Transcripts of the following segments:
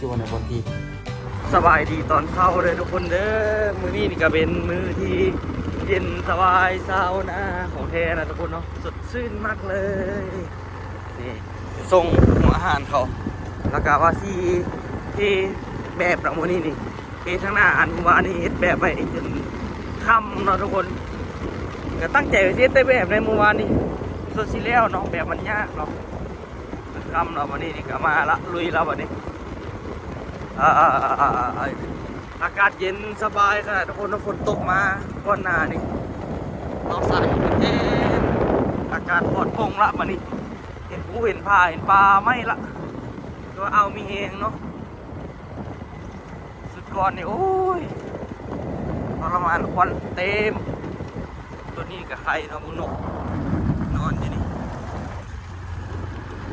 จวนในบางทีสบายดีตอนเช้าเลยทุกคนเด้อมื้อนี้นี่ก็เป็นมื้อที่เย็นสบายเช้านะของแท้นะทุกคนเนาะสดชื่นมากเลยนี่ส่งหัวอาหารเขาแล้วก็ว่าที่แบบเรามื้อนี้นี่ที่ทั้งหน้าอันว่านี่เฮ็ดแบบไปจนค่ำเนาะทุกคนก็ตั้งใจไปเฮ็ดได้แบบในเมื่อวานนี้สุดสิแล้วเนาะแบบมันยากเนาะค่ำเนาะวันนี้นี่ก็มาละลุยแล้ววันนี้อากาศเย็นสบายขนาดทุกคนฝนตกมาก้อนหนานี่เราใส่เย็นอากาศปลอดโปร่งละวันนี้เห็นผู้เห็นผ้าเห็นปลาไม่ละตัวเอามีเองเนาะสุดก่อนนี่โอ้ยทรมานควันเต็มตัวนี้กับใครเนาะมุนกนอนอยู่นี่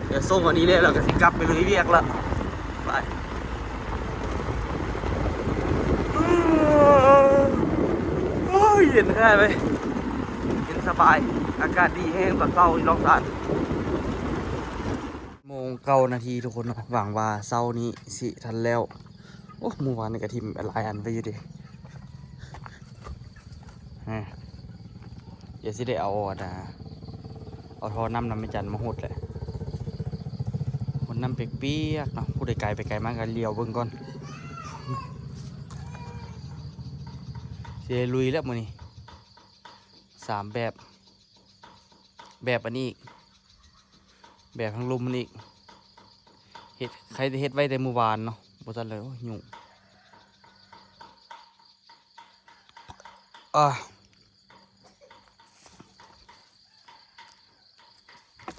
เดี๋ยวส่งวันนี้เลยเราก็สิกลับไปเลยเรียกละไปเย็นแค่ไหมเย็นสบายอากาศดีแห้งกว่าเศร้าอีกรอบสานโมง9 นาทีทุกคนหวังว่าเศร้านี้สิทันแล้วโอ้เมื่อวานในกระทิมหลายอันไปอยู่ดิเดี๋ยวสิได้เอาทอน้ำไม่จันมาหดแหละหดน้ำเปียกๆเนาะผู้ใดไกลไปไกลมากก็เลี้ยวเบิ่งก่อนเสียลุยแล้วมื้อนี้3แบบอันนี้อีกแบบทางลมมันอีกเฮ็ดใครได้เฮ็ดไว้แต่เมื่อวานเนาะบ่ทันเลยโอ้ยยุ่ง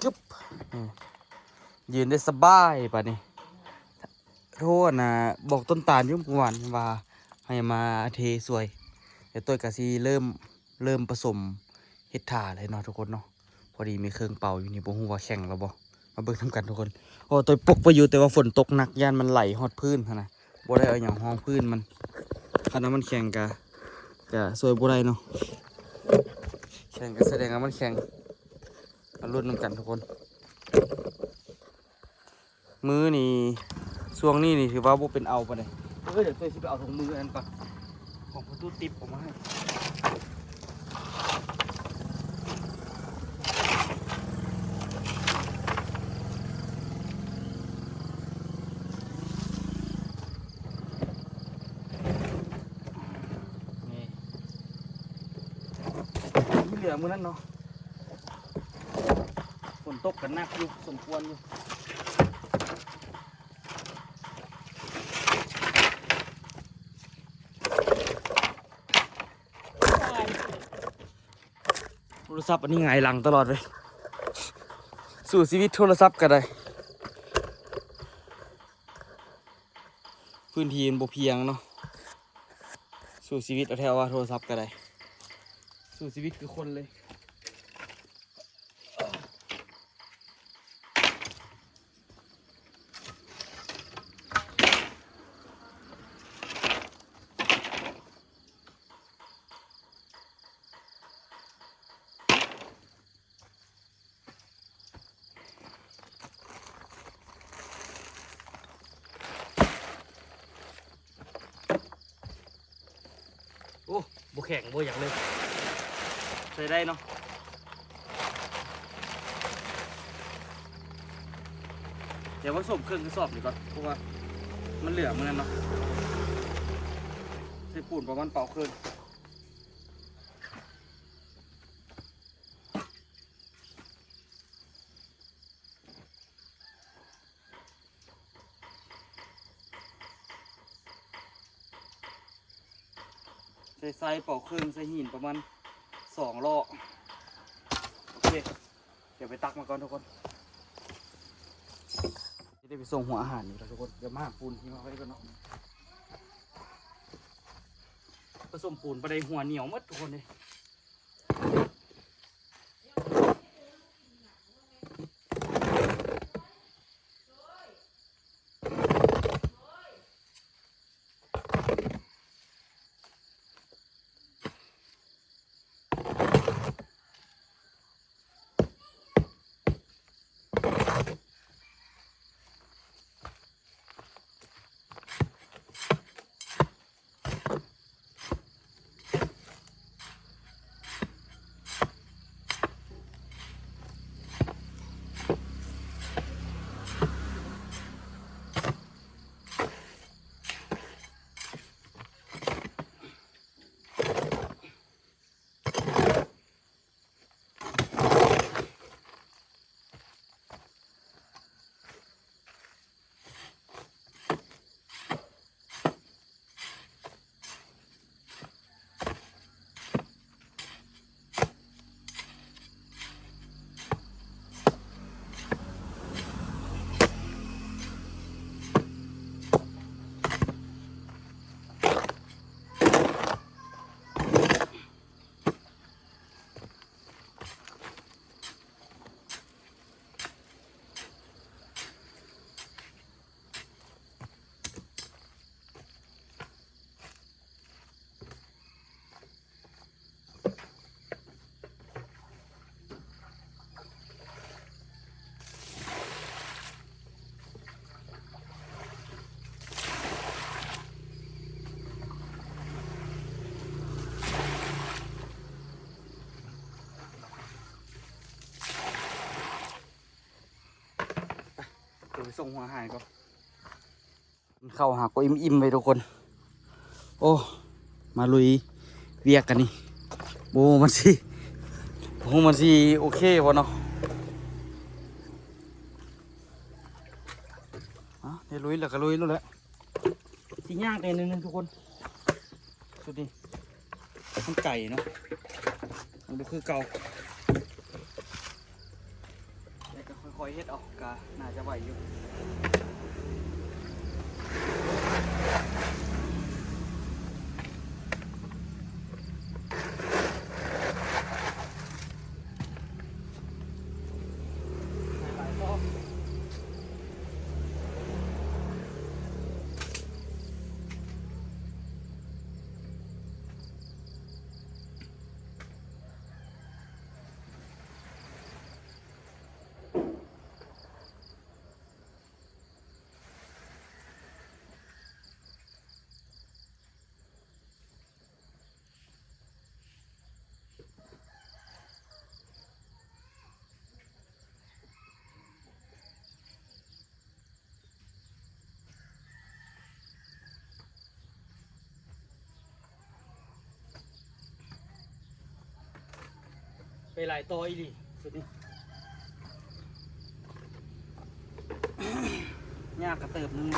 จึ๊บยืนได้สบายป่ะนี่โทษนะบอกต้นตาลยุ่งเมื่อวานว่าให้มาเทสวยเดี๋ยวตัวกะซีเริ่มผสมเฮ็ดถ่าเลยเนาะทุกคนเนาะพอดีมีเครื่องเป่าอยู่นี่บ่ฮู้ว่าแข็งแล้วบ่มาเบิ่งทำกันทุกคนโอ้ตัวปกไปอยู่แต่ว่าฝนตกหนักย่านมันไหลฮอดพื้นนะบ่ได้เอาอย่างห้องพื้นมันขนาดมันแข็งกะสวยบ่ได้เนาะแข็งก็แสดงว่ามันแข็งมาลุ้นนำกันทุกคนมือนี่ช่วงนี้นี่ถือว่าบ่เป็นเอาปะเนี่ยเดี๋ยวตัวสิไปเอาถุงมืออันก่อนของประตูติบออกมาให้นี่เหลือมือนั่นเนาะฝนตกกันหนักอยู่สมควรอยู่โทรศัพท์อันนี้ไงหลังตลอดเลยสู่ชีวิตโทรศัพท์ก็ได้พื้นที่มันบ่เพียงเนาะสู่ชีวิตเอาแถวว่าโทรศัพท์ก็ได้สู่ชีวิตคือคนเลยโอ้บุแข่งบุอย่างเลยใส่ได้เนาะเดี๋ยวผสมเครื่องกระสอบดีก่อนเพราะว่ามันเหลือเหมือนกันเนาะใส่ปูนประมาณเป่าเครื่องใส่ไซเป่าเครื่องใส่หินประมาณ2 รอบโอเคเดี๋ยวไปตักมาก่อนทุกคนได้ไปส่งหัวอาหารอยู่แล้วทุกคนเดี๋ยวมาปูนที่มาไว้ก่อนเนาะผสมปูนไปได้หัวเหนียวมัดทุกคนเลย ดี๋ยวไปส่งหัวอาหารก่อนเข้าหาก็อิ่มๆไปทุกคนโอ้มาลุยเวียกกันนี่โบมันสิโอเควะเนาะเดี๋ยวลุยแล้วก็ลุยแล้วแหละสิยากแต่นึงทุกคนสุดดิมันไก่เนาะมันก็คือเก่าแต่ก็ค่อยๆเฮ็ดออกกะน่าจะไหวอยู่ไปหลายต่ออีหลีสุดนี้ยากกระเติบนึง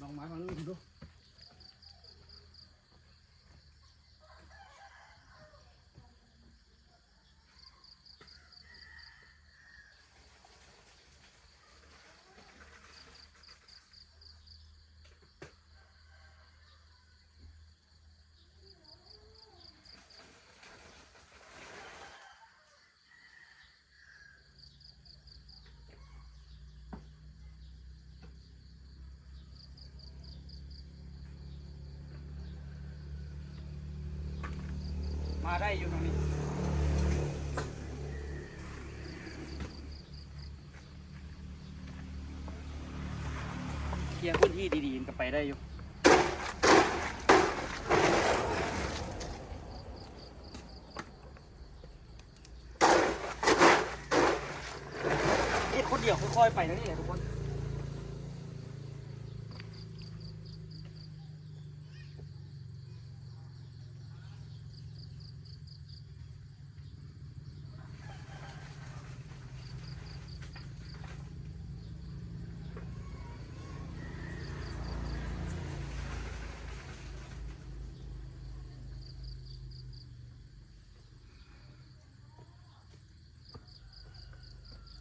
ลองไม้ฟังนี้ดูมาได้อยู่ตรงนี้เคลียร์พื้นที่ดีๆก็ไปได้อยู่คนเดียวค่อยๆไปนะนี่ทุกคน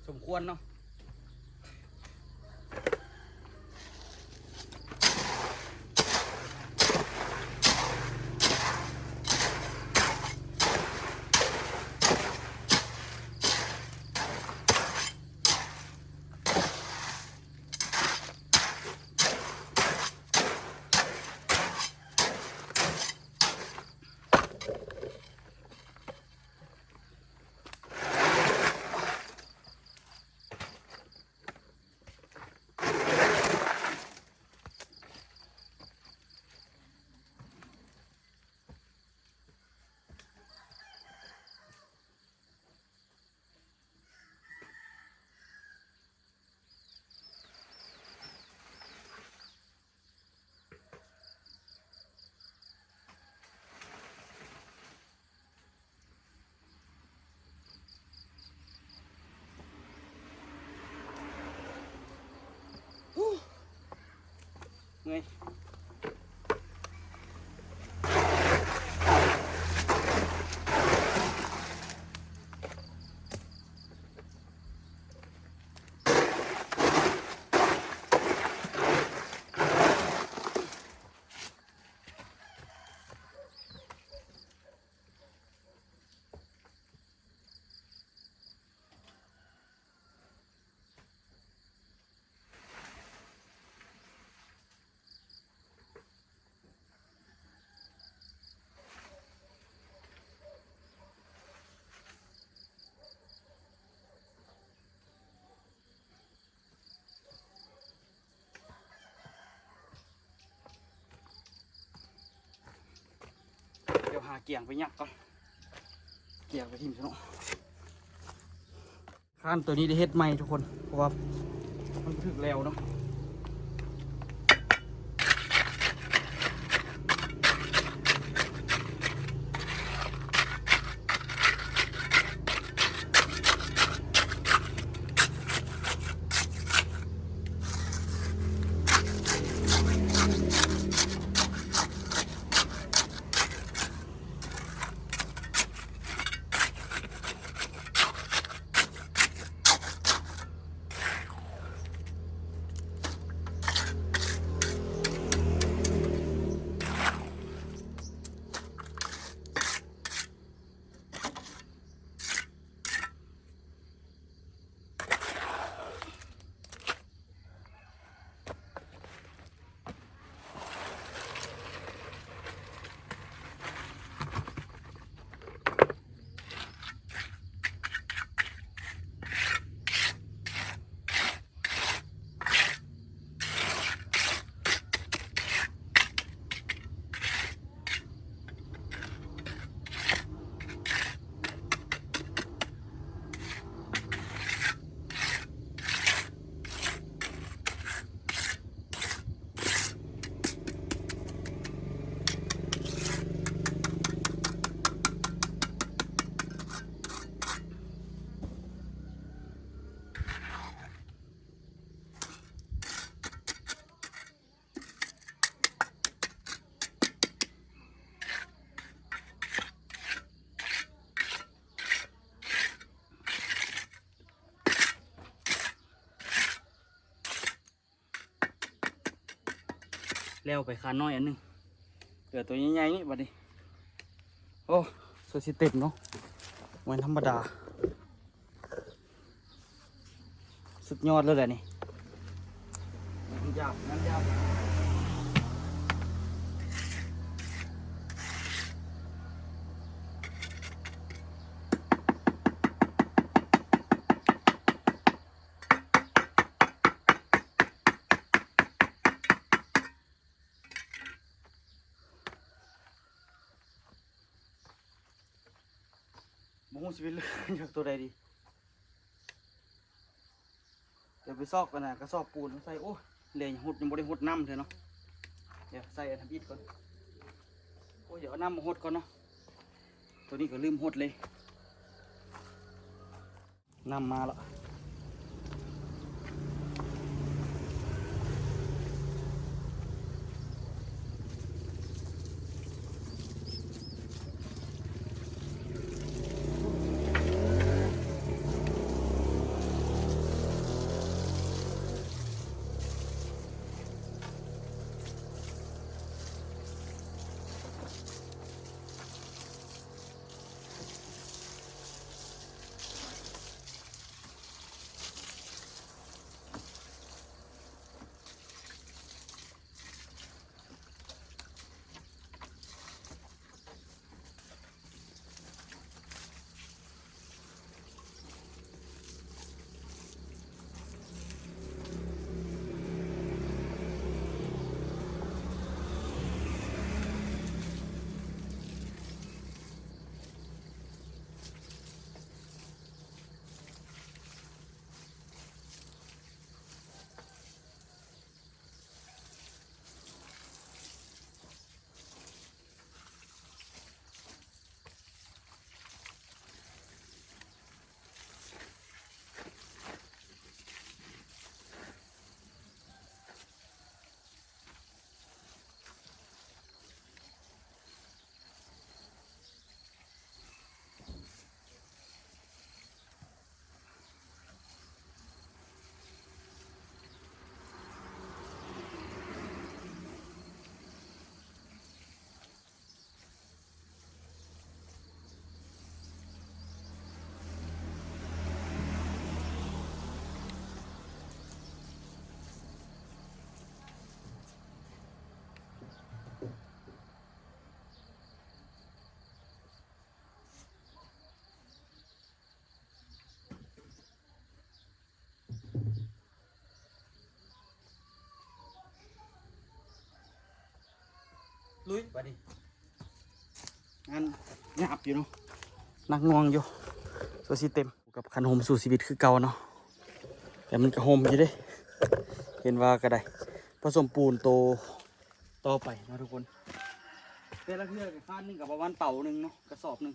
สมควรเนาะเงย เกี่ยงไปยักก่อนเกี่ยงไปทิ่มซะเนาะข้านตัวนี้ได้เฮ็ดใหม่ทุกคนเพราะว่ามันถึกแล้วเนาะแล้วไปคานน้อยอันนึงเหลือตัวใหญ่ๆนี่บัดนี้โอ้สุดสิเต็มเนาะมันธรรมดาสุดยอดเลยแหละนี่น้ำยาน้ำยาบุ้งชีวิตเลยจากตัวใดดีเดี๋ยวไปซอกกันนะกระสอบปูนใส่โอ้เลยหดยังไม่ได้หดน้ำเลยเนาะเดี๋ยวใส่ทำอิฐก่อนโอ้เดี๋ยวเอาน้ำมาหดก่อนเนาะตัวนี้ก็ลืมหดเลยน้ำมาแล้วลุยไปดิ งานหยาบอยู่เนาะนักงวงอยู่ตัวสีเต็มกับขันโฮมสู่ชีวิตคือเก่าเนาะแต่มันก็โฮมอยู่เด้เห็นว่าก็ได้ผสมปูนโตต่อไปนะทุกคนแต่ละเทือกข้านหนึงกับประมาณเป่าหนึ่งเนาะกระสอบหนึ่ง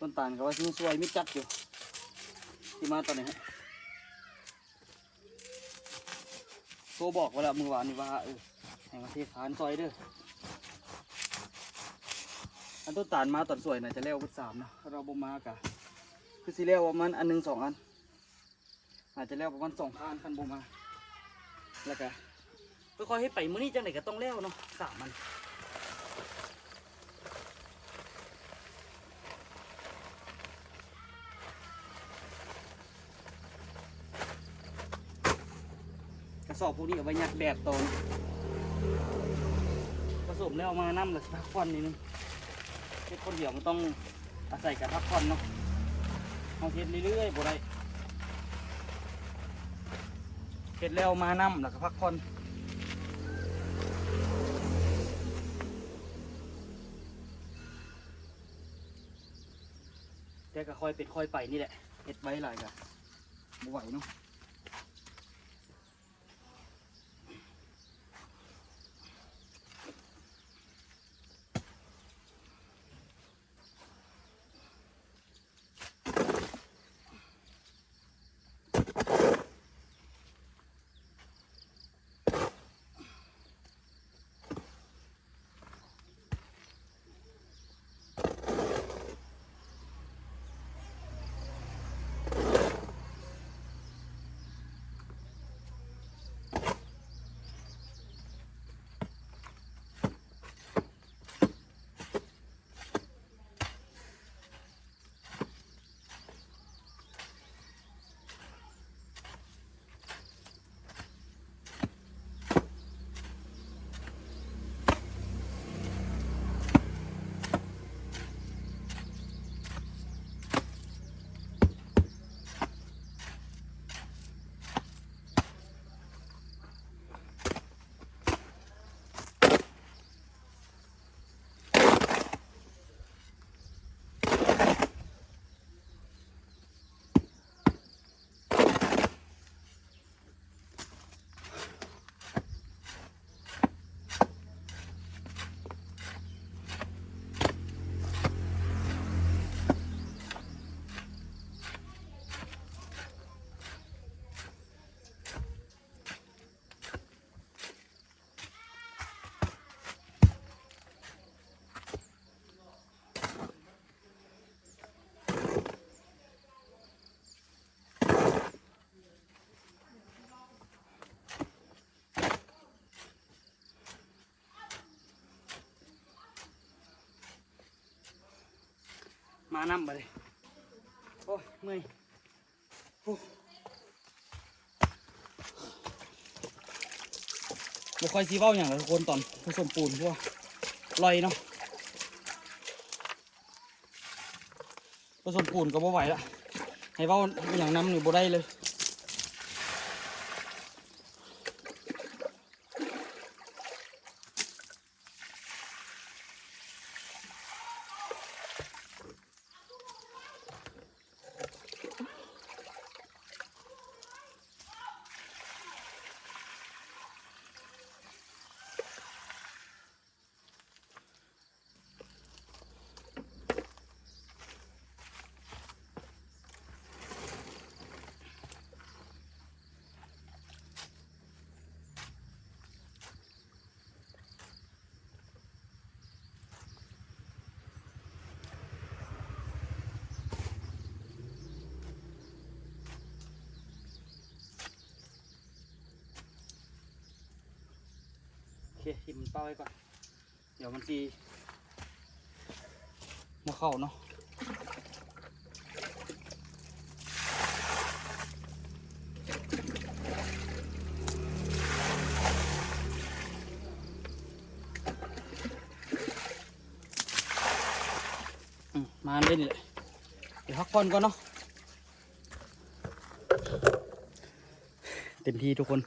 ต้นตาลก็ว่าสวยๆมิดจัดอยู่ที่มาตอนนี้ฮะโทรบอกว่าละมือวานนี่ว่าแห่งประเทศฐานซอยเด้ออันต้นตาลมาตอนสวยน่ะจะเลี้ยวพุทธสามเนาะเราบ่มากะคือสิเลี้ยวประมาณอันหนึ่งสองอันอาจจะเลี้ยวประมาณ2 คันคันบ่มาแล้วก็ค่อยๆให้ไปมื้อนี้จังไหนก็ต้องเลี้ยวเนาะ3 อันกระสอบพวกนี้เอาไว้ยัดแดดตอนผสมแล้วเอามาน้ำหรือพักผ่อนนิดนึงเฮ็ดคนเดียวมันต้องอาศัยกับพักผ่อนเนาะเอาเฮ็ดเรื่อยๆบ่ได้เฮ็ดแล้วมาน้ำแล้วก็พักผ่อนแต่ก็ค่อยเป็นค่อยไปนี่แหละเฮ็ดไว้หลายก็บ่ไหวเนาะมาน้ำไปเลยโอ้ยเมื่อยบ่ค่อยซีเว้าอย่างไรทุกคนตอนผสมปูนพวกลอยเนาะผสมปูนก็บ่ไหวละให้เว้าอย่างน้ำนี่บ่ได้เลยโอเคทิมมันเป้าไว้ก่อนเดี๋ยวมันซีมาเข้าเนาะมาเล่นนี่แหละ เดี๋ยวพักผ่อนก่อนเนาะเต็มที่ทุกคน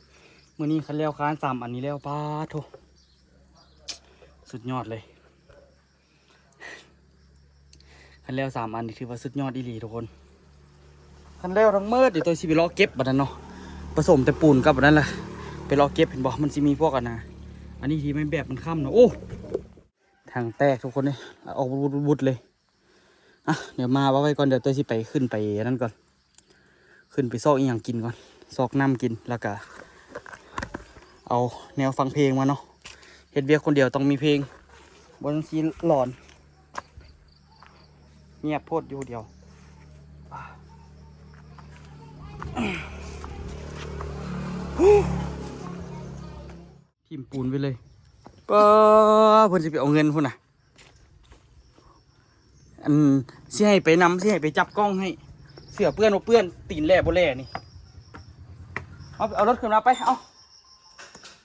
มื้อนี้คันแล้วค้าน3อันนี้แล้วป้าโถสุดยอดเลยคันแล้ว3อันนี่ถือว่าสุดยอดอีหลีทุกคนคันแล้วทั้งเมื่อเดี๋ยวตัวสิไปรอเก็บบัดนั้นเนาะผสมแต่ปูนกับบัดนั้นแหละไปรอเก็บเห็นบอกมันสิมีพวกอันนี้ที่ไม่แบบมันค่ำเนาะโอ้ทางแตกทุกคนเลยออกบุดเลยอ่ะเดี๋ยวมาไว้ก่อนเดี๋ยวตัวสิไปขึ้นไปนั่นก่อนขึ้นไปซอกอีหยังกินก่อนซอกน้ำกินแล้วก็เอาแนวฟังเพลงมาเนาะเฮ็ดเวียกคนเดียวต้องมีเพลงบนซีหลอนเงียบโพดอยู่เดียวทิมปูนไปเลยเพิ่นจะไปเอาเงินพุ่นน่ะสิให้ไปนำสิให้ไปจับกล้องให้เสือเปื้อนบ่เปื้อนตีนแหล่บ่แหล่นี่เอารถขึ้นมาไปเอา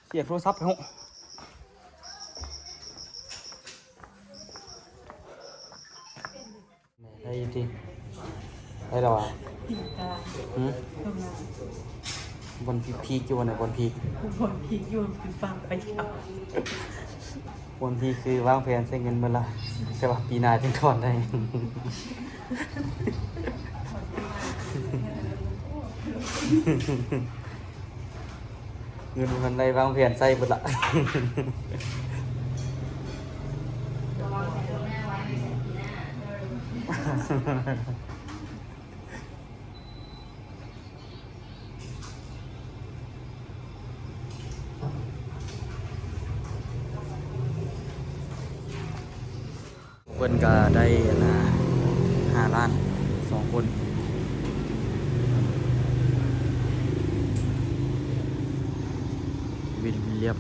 เสียบโทรศัพท์ไปหกได้จริงได้แล้วอ่ะบนพีกอยู่วันไหนบนพีกอยู่เป็นฟังไปครับ บนพีกคือวางแผนใช้เงินเมื่อละใช่ป่ะปีหน้าจึงถอนได้ เงินมันได้วางแผนใส่หมดละ เพิ่นก็ได้5 ล้าน2 คนวิลเลียม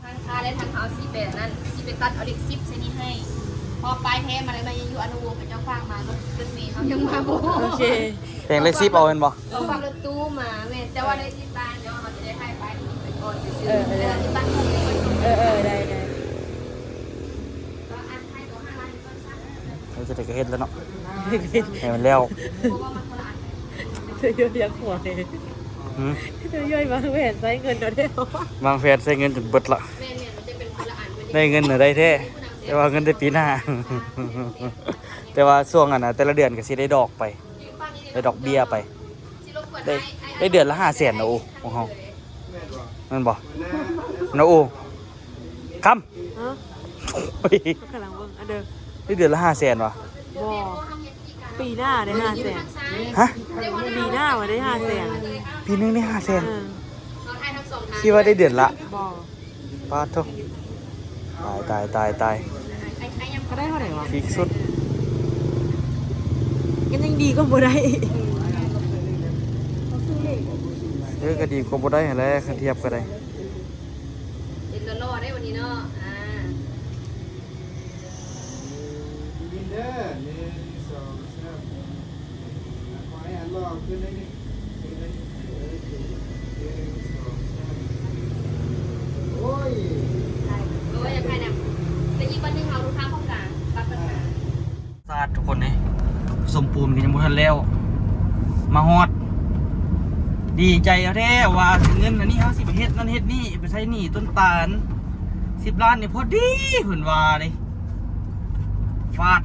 ทางคาและทางเขาซีเป็นนั่นซีเป็นตัดเอาเด็กซิปใช่นี่ให้พอปลายแท้มาเลยมายังอยู่อนุวงศ์กับเจ้าฟางมารถเมย์เขายังมาโบ โอเค เพลงเล็กซิปเอาเป็นบ่ เขาฟังรถตู้มาแม่แต่ว่าได้ที่บ้านเดี๋ยวเขาจะได้ให้ไปก่อนไปซื้อที่บ้านเขาเลย ได้ ก็อันให้ตัว5 ล้านต้นซะ เราจะได้กระเฮ็ดแล้วเนาะให้มันแล้ว เพราะว่ามันคนละอัน เธอย่อยยักหัวเลยเธอย่อยมาแหวนใช้เงินเราได้หรอ วางแผนใช้เงินจนเบิดละ แม่เนี่ยมันจะเป็นคนละอัน ได้เงินน่ะได้แท้แต่ว่าเงินได้ปีหน้า แต่ว่าช่วงแต่ละเดือนก็สิได้ดอกไปได้ดอกเบี้ยไปได้เดือนละ500,000นะโอ้ของเฮานั่นบ่นะโอ้คำ ฮะ โอ้ย กำลังเบิ่งอันเดิม ได้เดือนละ500,000ว่ะ บ่ปีหน้าได้500,000 ฮะ ปีหน้ามาได้500,000 ปีนึงได้500,000 เขาให้ทั้งสองทาง คิดว่าได้เดือนละ บ่ ปาดโทตาย ไอ้ยัง ก็ได้เท่าไหร่วะ พีคสุด ก็ยังดีก็บ่ได้ ก็ดีกว่าบ่ได้หั่นแหละคันเทียบก็ได้ เด็กรอได้วันนี้เนาะยินเด้อ1 2 3ขอให้อันรอขึ้นได้นี่โอ้ย โอ้ยยังไงเนี่ยแต่อีกวันนึงเราลูกค้าห้องกลางปัดปัญหา สาดทุกคนนี่ผสมปูนกันยังบ่ทันแล้วมาฮอดดีใจเอาแท้ว่าเงินอันนี้เฮาสิไปเฮ็ดนั่นเฮ็ดนี่ไปใช้หนี้ต้นตาล10 ล้านนี่พอดีเพิ่นว่านี่ฟาด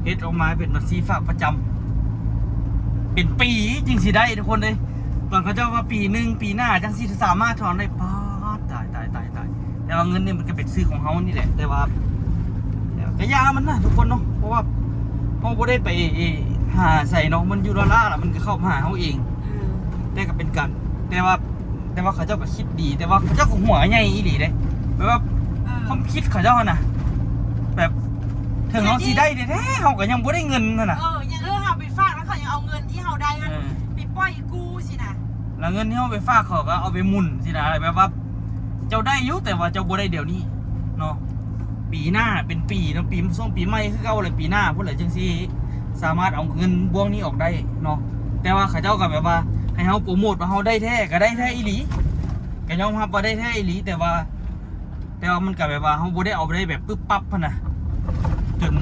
เฮ็ดออกมาเป็นบัญชีฝากประจำเป็นปีจริงสิได้ทุกคนเลยตอนเขาเจ้าว่าปีหนึงปีหน้าจังสิสามารถถอนได้ป๊าดตายแต่ว่าเงินนี่มันก็เป็นซื้อของเฮานี่แหละแต่ว่าก็ยามันนะทุกคนเนาะเพราะว่าเฮาบ่ได้ไปหาใส่เนาะมันอยู่ละล่ะมันก็เข้ามาหาเฮาเองแต่ก็เป็นกันแต่ว่าเขาเจ้าก็คิดดีแต่ว่าเขาเจ้าก็หัวใหญ่อีหลีเด้แบบว่าความคิดเขาเจ้าน่ะแบบถึงเฮาสิได้แท้ๆเฮาก็ยังบ่ได้เงินนั่นน่ะ ยังหาไปฝากแล้วเขายังเอาเงินที่เฮาได้มันไปปล่อยกู้สินะ แล้วเงินที่เฮาไปฝากเขาก็เอาไปหมุนสินะแบบว่าเจ้าได้อยู่แต่ว่าเจ้าบ่ได้เดี๋ยวนี้เนาะปีหน้าเป็นปีเนาะปีส่งปีใหม่คือเก่าเลยปีหน้าพุ่นแหละจังซี่สามารถเอาเงินบวงนี้ออกได้เนาะแต่ว่าเขาเจ้าก็แบบว่าให้เฮาโปรโมทว่าเฮาได้แท้ก็ได้แท้อีหลีก็ยอมรับว่าได้แท้อีหลีแต่ว่ามันก็แบบว่าเฮาบ่ได้เอาไปได้แบบปึ๊บปั๊บพุ่นน่ะจน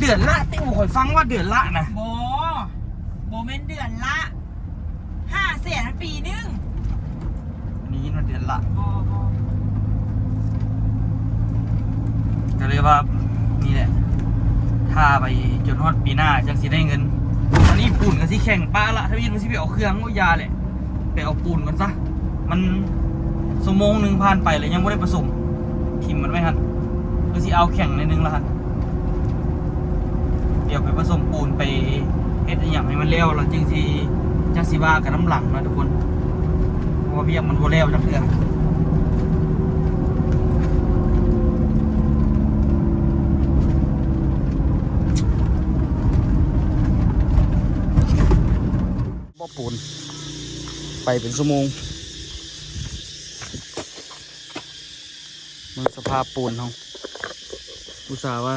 ดือนละติ้งบ่ค่อยฟังว่าเดือนละนะ โบเมนเดือนละ500,000ปีนึง อันนี้มันเดือนละ บ ก็เลยว่านี่แหละถ้าไปจนฮอดปีหน้าจังสิได้เงินอันนี้ปูนก็สิแข่งป้าละถ้าพี่มันสิไปเอาเครื่องเอายาแหละไปเอาปูนก่อนซะมันชั่วโมงหนึงผ่านไปเลยยังไม่ได้ผสมทิมมันไม่ทันก็สิเอาแข่งในนึงละฮะเดี๋ยวไปผสมปูนไปเฮ็ดอหย่างให้มันเร็วแล้วจึงสิว่ากับน้ำหลังนะทุกคนเพราะว่าเบี้ยมันบ่เร็วจังเทื่อบ่ปูนไปเป็นชั่วโมงมันสภาพปูนเขาอุตส่าห์ว่า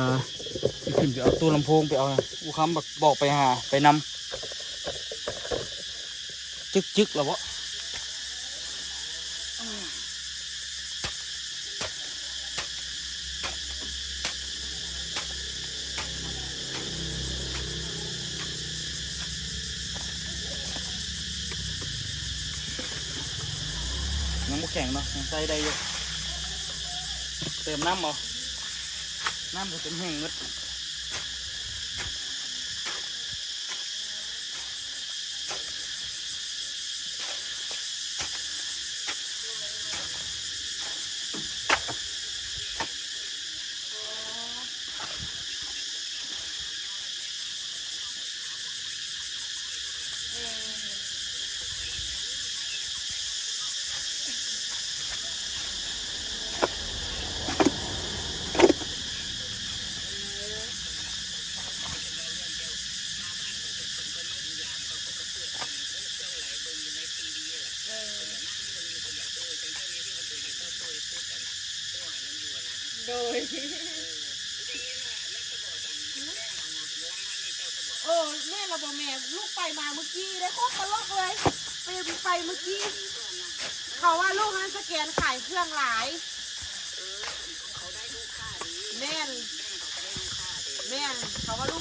สิขึ้นไปเอาตู้ลำโพงไปเอาอูคำบอกไปหาไปนำจึกแล้ววะยังไม่แข็งเนาะยังใส่ได้อยู่เติมน้ำเอาน้ำจะเป็นแห้งหมดโดยโอ้แม่เราบอกแม่ลูกไปมาเมื่อกี้ได้โคตรตลกเลยไปเมื่อกี้เขาว่าลูกนั้นสแกนขายเครื่องหลายแม่นเขาว่าลู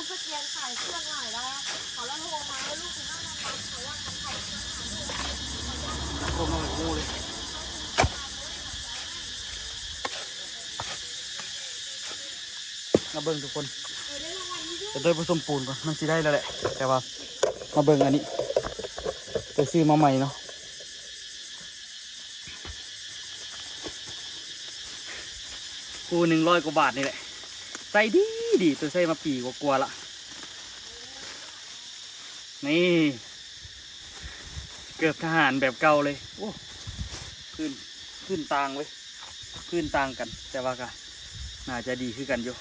กสแกนขายเครื่องหลายแล้วเขาแล้วโทรมาแล้วลูกคุณน่ารักเขาว่าเขาขายเครื่องหลาย โคตรมาแบบงูเลยมาเบิ่งทุกคนจะด้วยผสมปูนก่อนมันสิได้แล้วแหละแต่ว่ามาเบิ่งอันนี้ไปซื้อมาใหม่เนาะปู100 กว่าบาทนี่แหละใส่ดีตัวใส่มาปีกว่าๆละนี่เกือบทหารแบบเก่าเลยโอ้ขึ้นต่างเว้ยขึ้นต่างกันแต่ว่าก็น่าจะดีขึ้นกันอยู่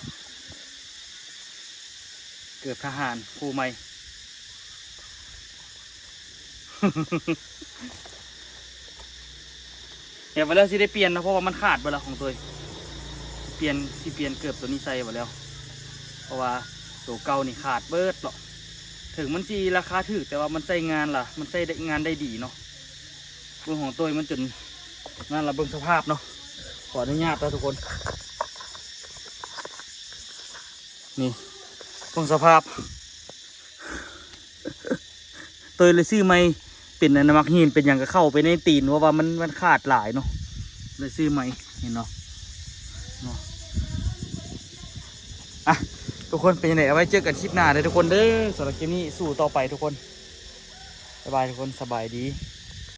เกือบทหารคู่ใหม่ เดี๋ยวไปแล้วสิได้เปลี่ยนนะเพราะว่ามันขาดไปแล้วของตัวเปลี่ยนเกือบตัวนี้ใส่ไปแล้วเพราะว่าตัวเก่านี่ขาดเบิดหรอกถึงมันสิราคาถูกแต่ว่ามันใส่งานล่ะมันใส่งานได้ดีเนาะเบื้องของตัวมันจนงานละเบื้องสภาพเนาะขออนุญาตนะทุกคนนี่เบื้องสภาพ ตัวเลยซื้อไม่เป็นอันมักหินเป็นอย่างก็เข้าไปในตีนเพราะว่ามันขาดหลายเนาะเลยซื้อไม่เห็นเนาะอ่ะทุกคนเป็นยังไงเอาไว้เจอกันคลิปหน้าเลยทุกคนเด้อสำหรับคลิปนี้สู้ต่อไปทุกคนบ๊ายบายทุกคนสบายดี